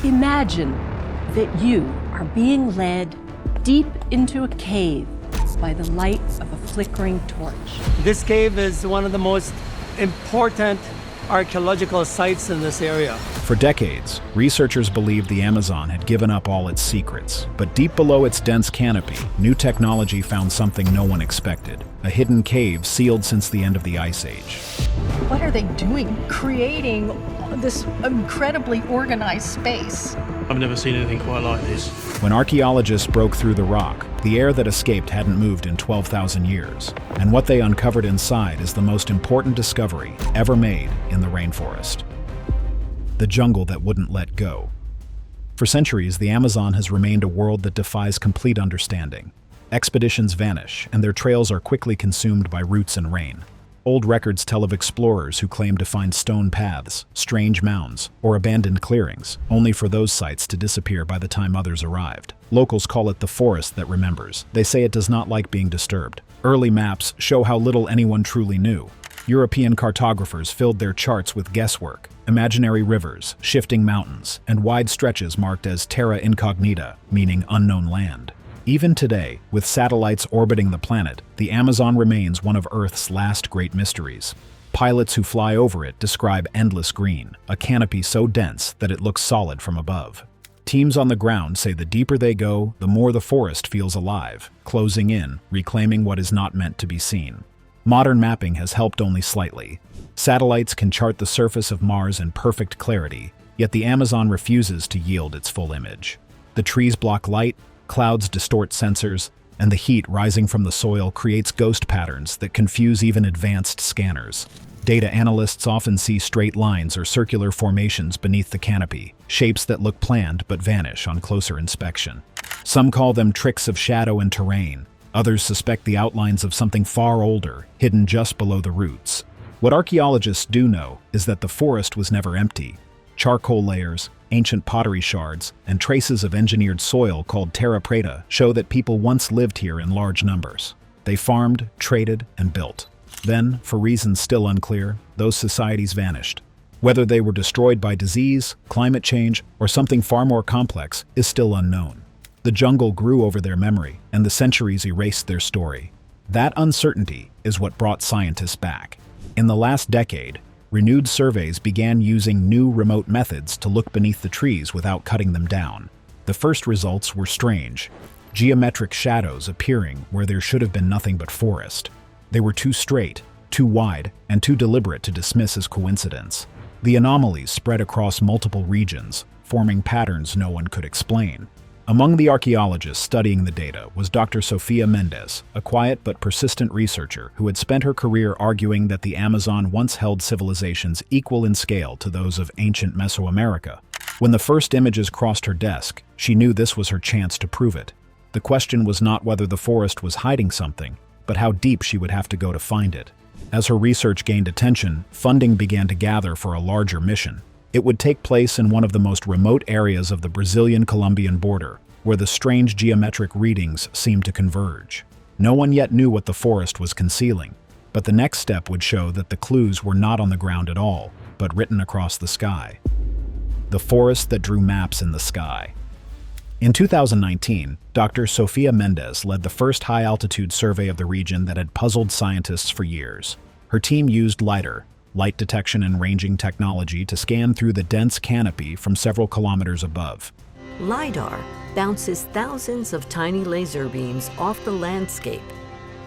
Imagine that you are being led deep into a cave by the light of a flickering torch. This cave is one of the most important archaeological sites in this area. For decades, researchers believed the Amazon had given up all its secrets. But deep below its dense canopy, new technology found something no one expected: a hidden cave sealed since the end of the Ice Age. What are they doing, creating this incredibly organized space? I've never seen anything quite like this. When archaeologists broke through the rock, the air that escaped hadn't moved in 12,000 years. And what they uncovered inside is the most important discovery ever made in the rainforest: the jungle that wouldn't let go. For centuries, the Amazon has remained a world that defies complete understanding. Expeditions vanish, and their trails are quickly consumed by roots and rain. Old records tell of explorers who claim to find stone paths, strange mounds, or abandoned clearings, only for those sites to disappear by the time others arrived. Locals call it the forest that remembers. They say it does not like being disturbed. Early maps show how little anyone truly knew. European cartographers filled their charts with guesswork: imaginary rivers, shifting mountains, and wide stretches marked as terra incognita, meaning unknown land. Even today, with satellites orbiting the planet, the Amazon remains one of Earth's last great mysteries. Pilots who fly over it describe endless green, a canopy so dense that it looks solid from above. Teams on the ground say the deeper they go, the more the forest feels alive, closing in, reclaiming what is not meant to be seen. Modern mapping has helped only slightly. Satellites can chart the surface of Mars in perfect clarity, yet the Amazon refuses to yield its full image. The trees block light, clouds distort sensors, and the heat rising from the soil creates ghost patterns that confuse even advanced scanners. Data analysts often see straight lines or circular formations beneath the canopy, shapes that look planned but vanish on closer inspection. Some call them tricks of shadow and terrain. Others suspect the outlines of something far older, hidden just below the roots. What archaeologists do know is that the forest was never empty. Charcoal layers, ancient pottery shards, and traces of engineered soil called terra preta show that people once lived here in large numbers. They farmed, traded, and built. Then, for reasons still unclear, those societies vanished. Whether they were destroyed by disease, climate change, or something far more complex is still unknown. The jungle grew over their memory, and the centuries erased their story. That uncertainty is what brought scientists back. In the last decade, renewed surveys began using new remote methods to look beneath the trees without cutting them down. The first results were strange: geometric shadows appearing where there should have been nothing but forest. They were too straight, too wide, and too deliberate to dismiss as coincidence. The anomalies spread across multiple regions, forming patterns no one could explain. Among the archaeologists studying the data was Dr. Sofia Mendes, a quiet but persistent researcher who had spent her career arguing that the Amazon once held civilizations equal in scale to those of ancient Mesoamerica. When the first images crossed her desk, she knew this was her chance to prove it. The question was not whether the forest was hiding something, but how deep she would have to go to find it. As her research gained attention, funding began to gather for a larger mission. It would take place in one of the most remote areas of the Brazilian-Colombian border, where the strange geometric readings seemed to converge. No one yet knew what the forest was concealing, but the next step would show that the clues were not on the ground at all, but written across the sky. The forest that drew maps in the sky. In 2019, Dr. Sofia Mendes led the first high-altitude survey of the region that had puzzled scientists for years. Her team used LiDAR, light detection and ranging technology, to scan through the dense canopy from several kilometers above. LiDAR bounces thousands of tiny laser beams off the landscape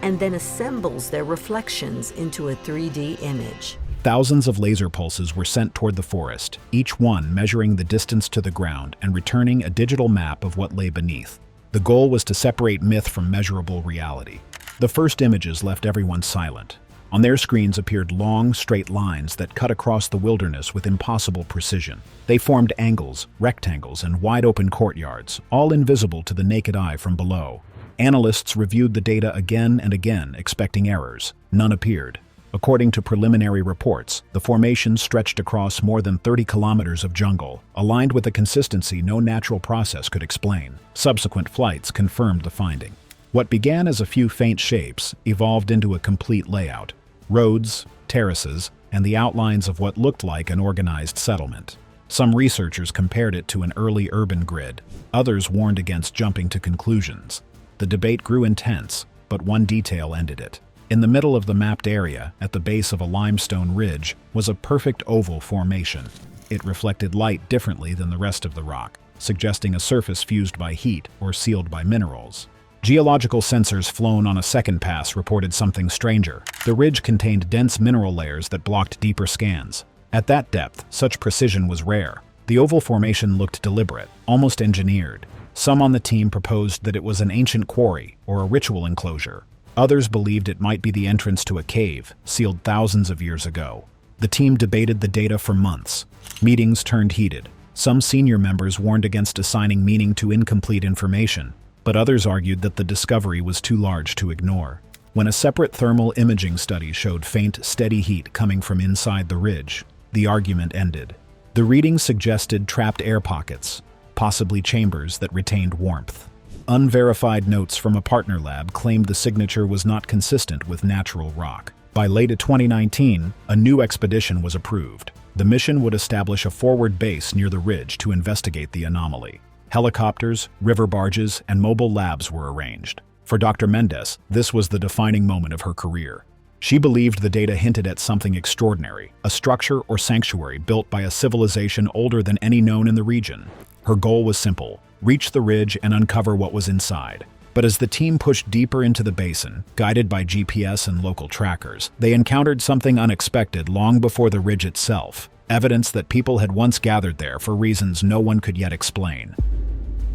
and then assembles their reflections into a 3D image. Thousands of laser pulses were sent toward the forest, each one measuring the distance to the ground and returning a digital map of what lay beneath. The goal was to separate myth from measurable reality. The first images left everyone silent. On their screens appeared long, straight lines that cut across the wilderness with impossible precision. They formed angles, rectangles, and wide-open courtyards, all invisible to the naked eye from below. Analysts reviewed the data again and again, expecting errors. None appeared. According to preliminary reports, the formation stretched across more than 30 kilometers of jungle, aligned with a consistency no natural process could explain. Subsequent flights confirmed the finding. What began as a few faint shapes evolved into a complete layout: roads, terraces, and the outlines of what looked like an organized settlement. Some researchers compared it to an early urban grid. Others warned against jumping to conclusions. The debate grew intense, but one detail ended it. In the middle of the mapped area, at the base of a limestone ridge, was a perfect oval formation. It reflected light differently than the rest of the rock, suggesting a surface fused by heat or sealed by minerals. Geological sensors flown on a second pass reported something stranger. The ridge contained dense mineral layers that blocked deeper scans. At that depth, such precision was rare. The oval formation looked deliberate, almost engineered. Some on the team proposed that it was an ancient quarry or a ritual enclosure. Others believed it might be the entrance to a cave, sealed thousands of years ago. The team debated the data for months. Meetings turned heated. Some senior members warned against assigning meaning to incomplete information, but others argued that the discovery was too large to ignore. When a separate thermal imaging study showed faint, steady heat coming from inside the ridge, the argument ended. The readings suggested trapped air pockets, possibly chambers that retained warmth. Unverified notes from a partner lab claimed the signature was not consistent with natural rock. By late 2019, a new expedition was approved. The mission would establish a forward base near the ridge to investigate the anomaly. Helicopters, river barges, and mobile labs were arranged. For Dr. Mendez, this was the defining moment of her career. She believed the data hinted at something extraordinary, a structure or sanctuary built by a civilization older than any known in the region. Her goal was simple: reach the ridge and uncover what was inside. But as the team pushed deeper into the basin, guided by GPS and local trackers, they encountered something unexpected long before the ridge itself, evidence that people had once gathered there for reasons no one could yet explain.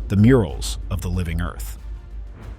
The murals of the living earth.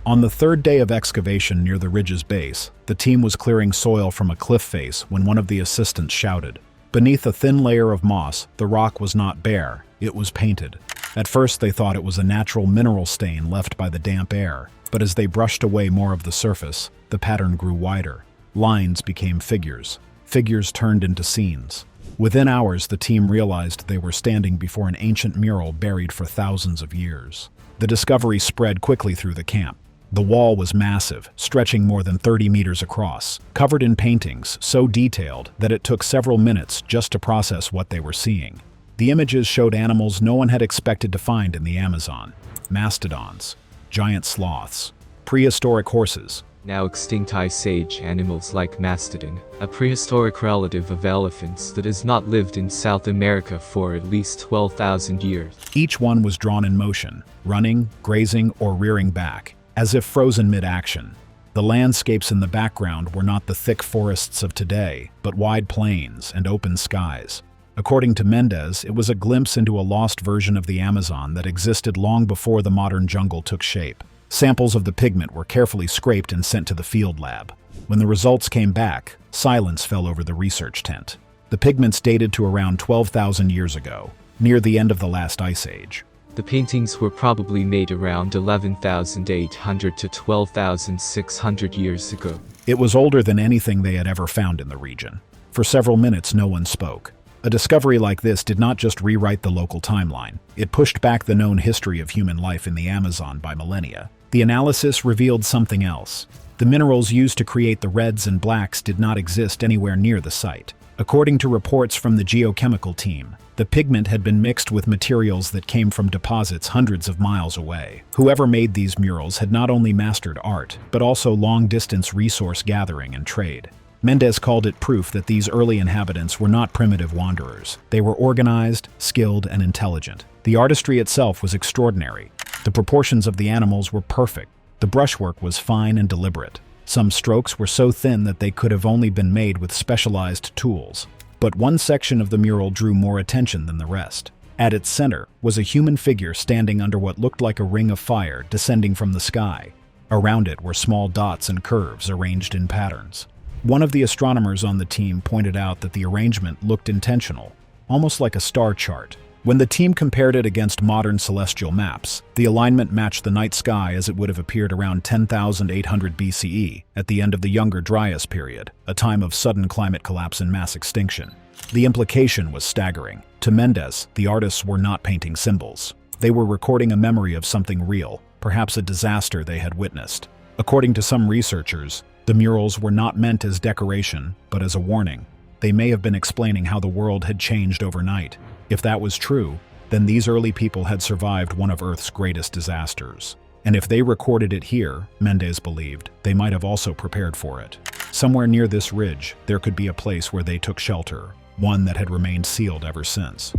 On the third day of excavation near the ridge's base, the team was clearing soil from a cliff face when one of the assistants shouted. Beneath a thin layer of moss, the rock was not bare, it was painted. At first they thought it was a natural mineral stain left by the damp air, but as they brushed away more of the surface, the pattern grew wider. Lines became figures. Figures turned into scenes. Within hours, the team realized they were standing before an ancient mural buried for thousands of years. The discovery spread quickly through the camp. The wall was massive, stretching more than 30 meters across, covered in paintings so detailed that it took several minutes just to process what they were seeing. The images showed animals no one had expected to find in the Amazon: mastodons, giant sloths, prehistoric horses, now extinct Ice Age animals like mastodon, a prehistoric relative of elephants that has not lived in South America for at least 12,000 years. Each one was drawn in motion, running, grazing, or rearing back, as if frozen mid-action. The landscapes in the background were not the thick forests of today, but wide plains and open skies. According to Mendez, it was a glimpse into a lost version of the Amazon that existed long before the modern jungle took shape. Samples of the pigment were carefully scraped and sent to the field lab. When the results came back, silence fell over the research tent. The pigments dated to around 12,000 years ago, near the end of the last ice age. The paintings were probably made around 11,800 to 12,600 years ago. It was older than anything they had ever found in the region. For several minutes, no one spoke. A discovery like this did not just rewrite the local timeline. It pushed back the known history of human life in the Amazon by millennia. The analysis revealed something else. The minerals used to create the reds and blacks did not exist anywhere near the site. According to reports from the geochemical team, the pigment had been mixed with materials that came from deposits hundreds of miles away. Whoever made these murals had not only mastered art, but also long-distance resource gathering and trade. Mendez called it proof that these early inhabitants were not primitive wanderers. They were organized, skilled, and intelligent. The artistry itself was extraordinary. The proportions of the animals were perfect. The brushwork was fine and deliberate. Some strokes were so thin that they could have only been made with specialized tools. But one section of the mural drew more attention than the rest. At its center was a human figure standing under what looked like a ring of fire descending from the sky. Around it were small dots and curves arranged in patterns. One of the astronomers on the team pointed out that the arrangement looked intentional, almost like a star chart. When the team compared it against modern celestial maps, the alignment matched the night sky as it would have appeared around 10,800 BCE, at the end of the Younger Dryas period, a time of sudden climate collapse and mass extinction. The implication was staggering. To Mendez, the artists were not painting symbols. They were recording a memory of something real, perhaps a disaster they had witnessed. According to some researchers, the murals were not meant as decoration, but as a warning. They may have been explaining how the world had changed overnight. If that was true, then these early people had survived one of Earth's greatest disasters. And if they recorded it here, Mendez believed, they might have also prepared for it. Somewhere near this ridge, there could be a place where they took shelter, one that had remained sealed ever since.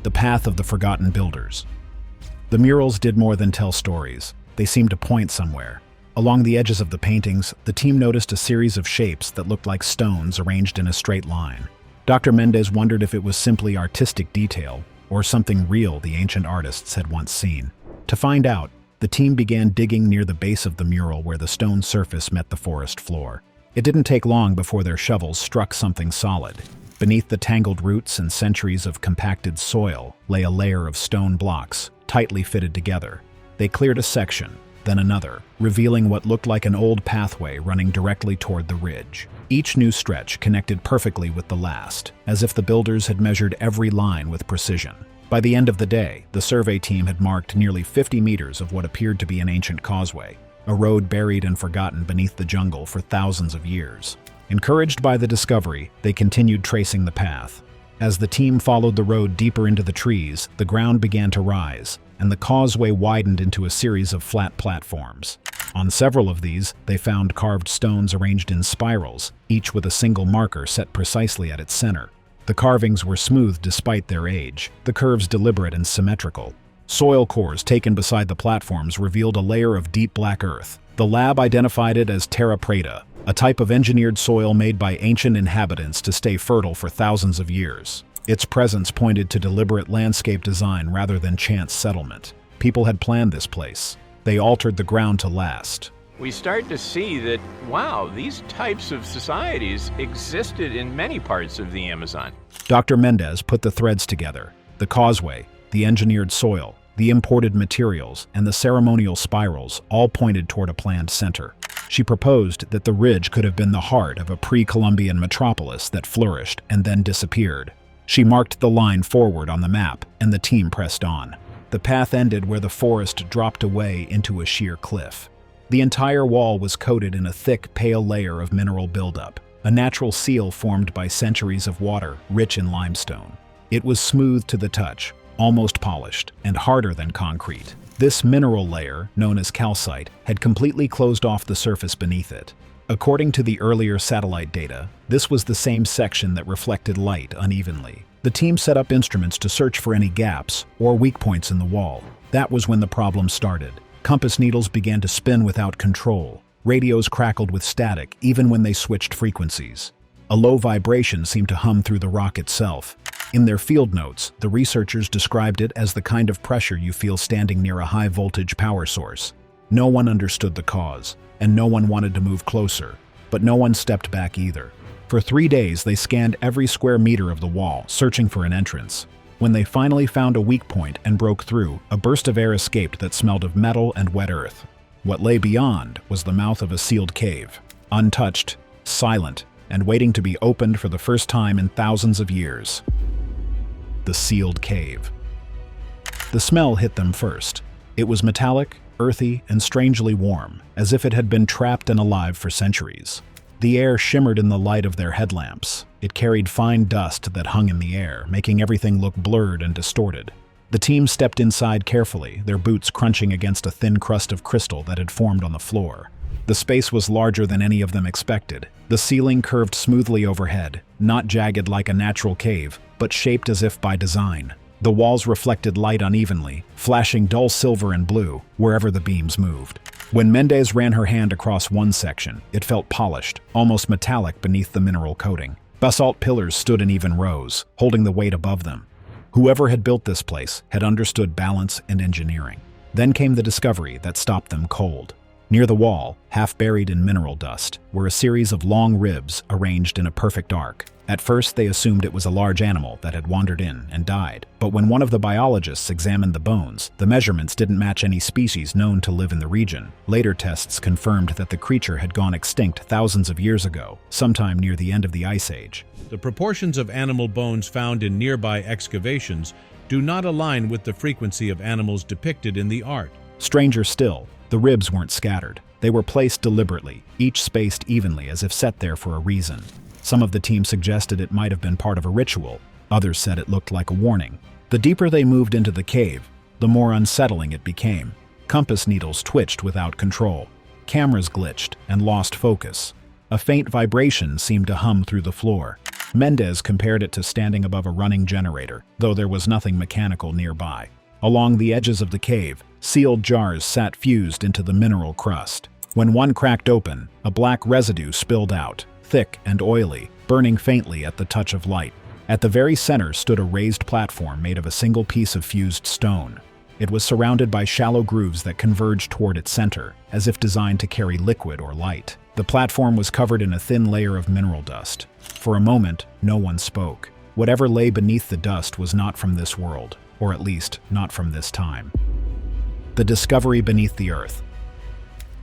The Path of the Forgotten Builders. The murals did more than tell stories. They seemed to point somewhere. Along the edges of the paintings, the team noticed a series of shapes that looked like stones arranged in a straight line. Dr. Mendez wondered if it was simply artistic detail, or something real the ancient artists had once seen. To find out, the team began digging near the base of the mural where the stone surface met the forest floor. It didn't take long before their shovels struck something solid. Beneath the tangled roots and centuries of compacted soil lay a layer of stone blocks, tightly fitted together. They cleared a section, then another, revealing what looked like an old pathway running directly toward the ridge. Each new stretch connected perfectly with the last, as if the builders had measured every line with precision. By the end of the day, the survey team had marked nearly 50 meters of what appeared to be an ancient causeway, a road buried and forgotten beneath the jungle for thousands of years. Encouraged by the discovery, they continued tracing the path. As the team followed the road deeper into the trees, the ground began to rise, and the causeway widened into a series of flat platforms. On several of these, they found carved stones arranged in spirals, each with a single marker set precisely at its center. The carvings were smooth despite their age, the curves deliberate and symmetrical. Soil cores taken beside the platforms revealed a layer of deep black earth. The lab identified it as terra preta, a type of engineered soil made by ancient inhabitants to stay fertile for thousands of years. Its presence pointed to deliberate landscape design rather than chance settlement. People had planned this place. They altered the ground to last. We start to see that, wow, these types of societies existed in many parts of the Amazon. Dr. Mendez put the threads together. The causeway, the engineered soil, the imported materials, and the ceremonial spirals all pointed toward a planned center. She proposed that the ridge could have been the heart of a pre-Columbian metropolis that flourished and then disappeared. She marked the line forward on the map, and the team pressed on. The path ended where the forest dropped away into a sheer cliff. The entire wall was coated in a thick, pale layer of mineral buildup, a natural seal formed by centuries of water, rich in limestone. It was smooth to the touch, almost polished, and harder than concrete. This mineral layer, known as calcite, had completely closed off the surface beneath it. According to the earlier satellite data, this was the same section that reflected light unevenly. The team set up instruments to search for any gaps or weak points in the wall. That was when the problem started. Compass needles began to spin without control. Radios crackled with static even when they switched frequencies. A low vibration seemed to hum through the rock itself. In their field notes, the researchers described it as the kind of pressure you feel standing near a high-voltage power source. No one understood the cause, and no one wanted to move closer, but no one stepped back either. For 3 days, they scanned every square meter of the wall, searching for an entrance. When they finally found a weak point and broke through, a burst of air escaped that smelled of metal and wet earth. What lay beyond was the mouth of a sealed cave, untouched, silent, and waiting to be opened for the first time in thousands of years. The sealed cave. The smell hit them first. It was metallic, earthy, and strangely warm, as if it had been trapped and alive for centuries. The air shimmered in the light of their headlamps. It carried fine dust that hung in the air, making everything look blurred and distorted. The team stepped inside carefully, their boots crunching against a thin crust of crystal that had formed on the floor. The space was larger than any of them expected. The ceiling curved smoothly overhead, not jagged like a natural cave, but shaped as if by design. The walls reflected light unevenly, flashing dull silver and blue wherever the beams moved. When Mendez ran her hand across one section, it felt polished, almost metallic beneath the mineral coating. Basalt pillars stood in even rows, holding the weight above them. Whoever had built this place had understood balance and engineering. Then came the discovery that stopped them cold. Near the wall, half buried in mineral dust, were a series of long ribs arranged in a perfect arc. At first, they assumed it was a large animal that had wandered in and died. But when one of the biologists examined the bones, the measurements didn't match any species known to live in the region. Later tests confirmed that the creature had gone extinct thousands of years ago, sometime near the end of the Ice Age. The proportions of animal bones found in nearby excavations do not align with the frequency of animals depicted in the art. Stranger still, the ribs weren't scattered. They were placed deliberately, each spaced evenly as if set there for a reason. Some of the team suggested it might have been part of a ritual, Others said it looked like a warning. The deeper they moved into the cave, the more unsettling it became. Compass needles twitched without control. Cameras glitched and lost focus. A faint vibration seemed to hum through the floor. Mendez compared it to standing above a running generator, though there was nothing mechanical nearby. Along the edges of the cave, sealed jars sat fused into the mineral crust. When one cracked open, a black residue spilled out, thick and oily, burning faintly at the touch of light. At the very center stood a raised platform made of a single piece of fused stone. It was surrounded by shallow grooves that converged toward its center, as if designed to carry liquid or light. The platform was covered in a thin layer of mineral dust. For a moment, no one spoke. Whatever lay beneath the dust was not from this world, or at least, not from this time. The discovery beneath the earth.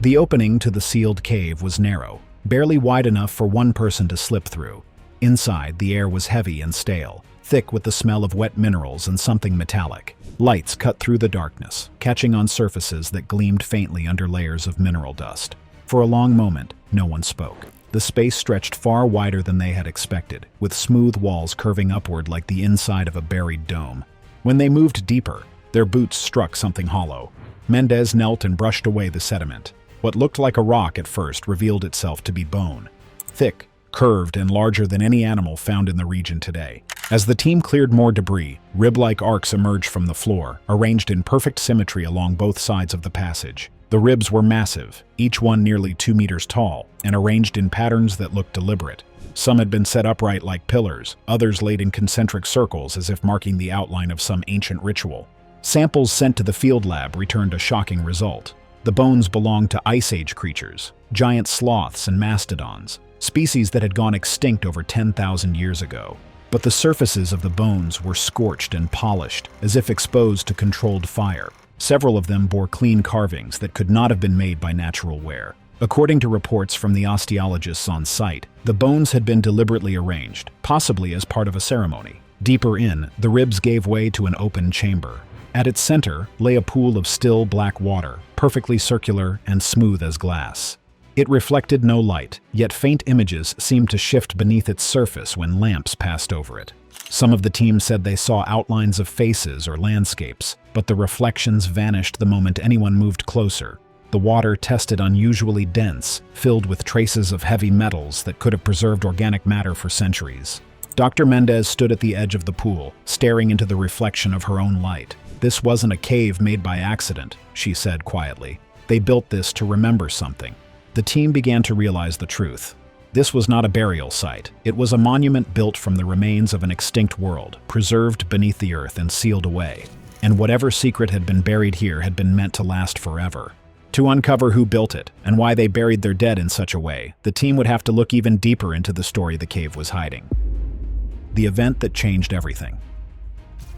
The opening to the sealed cave was narrow, barely wide enough for one person to slip through. Inside, the air was heavy and stale, thick with the smell of wet minerals and something metallic. Lights cut through the darkness, catching on surfaces that gleamed faintly under layers of mineral dust. For a long moment, no one spoke. The space stretched far wider than they had expected, with smooth walls curving upward like the inside of a buried dome. When they moved deeper, their boots struck something hollow. Mendez knelt and brushed away the sediment. What looked like a rock at first revealed itself to be bone. Thick, curved, and larger than any animal found in the region today. As the team cleared more debris, rib-like arcs emerged from the floor, arranged in perfect symmetry along both sides of the passage. The ribs were massive, each one nearly 2 meters tall, and arranged in patterns that looked deliberate. Some had been set upright like pillars, others laid in concentric circles as if marking the outline of some ancient ritual. Samples sent to the field lab returned a shocking result. The bones belonged to Ice Age creatures, giant sloths and mastodons, species that had gone extinct over 10,000 years ago. But the surfaces of the bones were scorched and polished, as if exposed to controlled fire. Several of them bore clean carvings that could not have been made by natural wear. According to reports from the osteologists on site, the bones had been deliberately arranged, possibly as part of a ceremony. Deeper in, the ribs gave way to an open chamber. At its center lay a pool of still black water, perfectly circular and smooth as glass. It reflected no light, yet faint images seemed to shift beneath its surface when lamps passed over it. Some of the team said they saw outlines of faces or landscapes, but the reflections vanished the moment anyone moved closer. The water tested unusually dense, filled with traces of heavy metals that could have preserved organic matter for centuries. Dr. Mendez stood at the edge of the pool, staring into the reflection of her own light. "This wasn't a cave made by accident," she said quietly. "They built this to remember something." The team began to realize the truth. This was not a burial site. It was a monument built from the remains of an extinct world, preserved beneath the earth and sealed away. And whatever secret had been buried here had been meant to last forever. To uncover who built it and why they buried their dead in such a way, the team would have to look even deeper into the story the cave was hiding. The event that changed everything.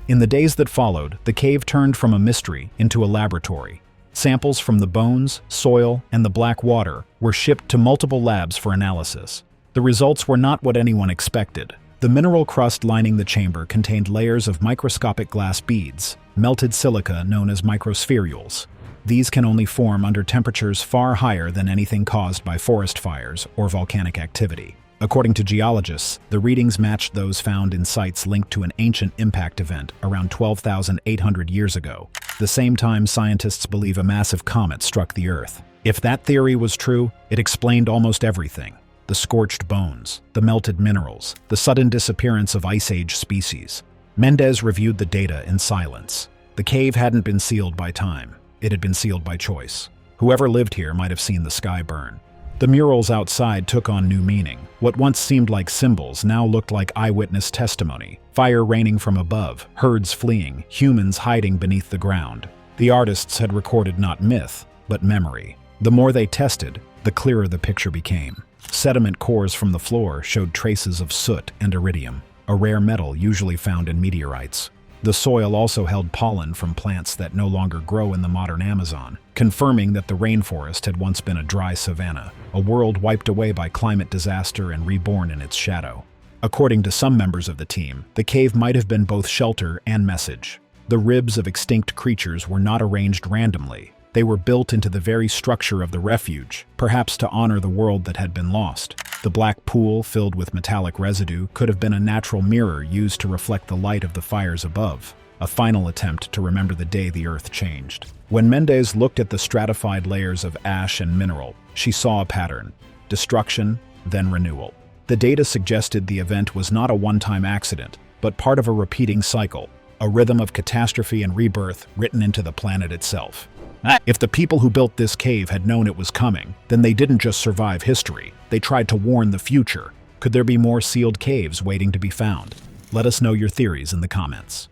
In the days that followed, the cave turned from a mystery into a laboratory. Samples from the bones, soil, and the black water were shipped to multiple labs for analysis. The results were not what anyone expected. The mineral crust lining the chamber contained layers of microscopic glass beads, melted silica known as microspherules. These can only form under temperatures far higher than anything caused by forest fires or volcanic activity. According to geologists, the readings matched those found in sites linked to an ancient impact event around 12,800 years ago, the same time scientists believe a massive comet struck the Earth. If that theory was true, it explained almost everything. The scorched bones, the melted minerals, the sudden disappearance of Ice Age species. Mendez reviewed the data in silence. The cave hadn't been sealed by time. It had been sealed by choice. Whoever lived here might have seen the sky burn. The murals outside took on new meaning. What once seemed like symbols now looked like eyewitness testimony. Fire raining from above, herds fleeing, humans hiding beneath the ground. The artists had recorded not myth, but memory. The more they tested, the clearer the picture became. Sediment cores from the floor showed traces of soot and iridium, a rare metal usually found in meteorites. The soil also held pollen from plants that no longer grow in the modern Amazon, confirming that the rainforest had once been a dry savanna, a world wiped away by climate disaster and reborn in its shadow. According to some members of the team, the cave might have been both shelter and message. The ribs of extinct creatures were not arranged randomly. They were built into the very structure of the refuge, perhaps to honor the world that had been lost. The black pool, filled with metallic residue, could have been a natural mirror used to reflect the light of the fires above, a final attempt to remember the day the Earth changed. When Mendez looked at the stratified layers of ash and mineral, she saw a pattern: destruction, then renewal. The data suggested the event was not a one-time accident, but part of a repeating cycle, a rhythm of catastrophe and rebirth written into the planet itself. If the people who built this cave had known it was coming, then they didn't just survive history, they tried to warn the future. Could there be more sealed caves waiting to be found? Let us know your theories in the comments.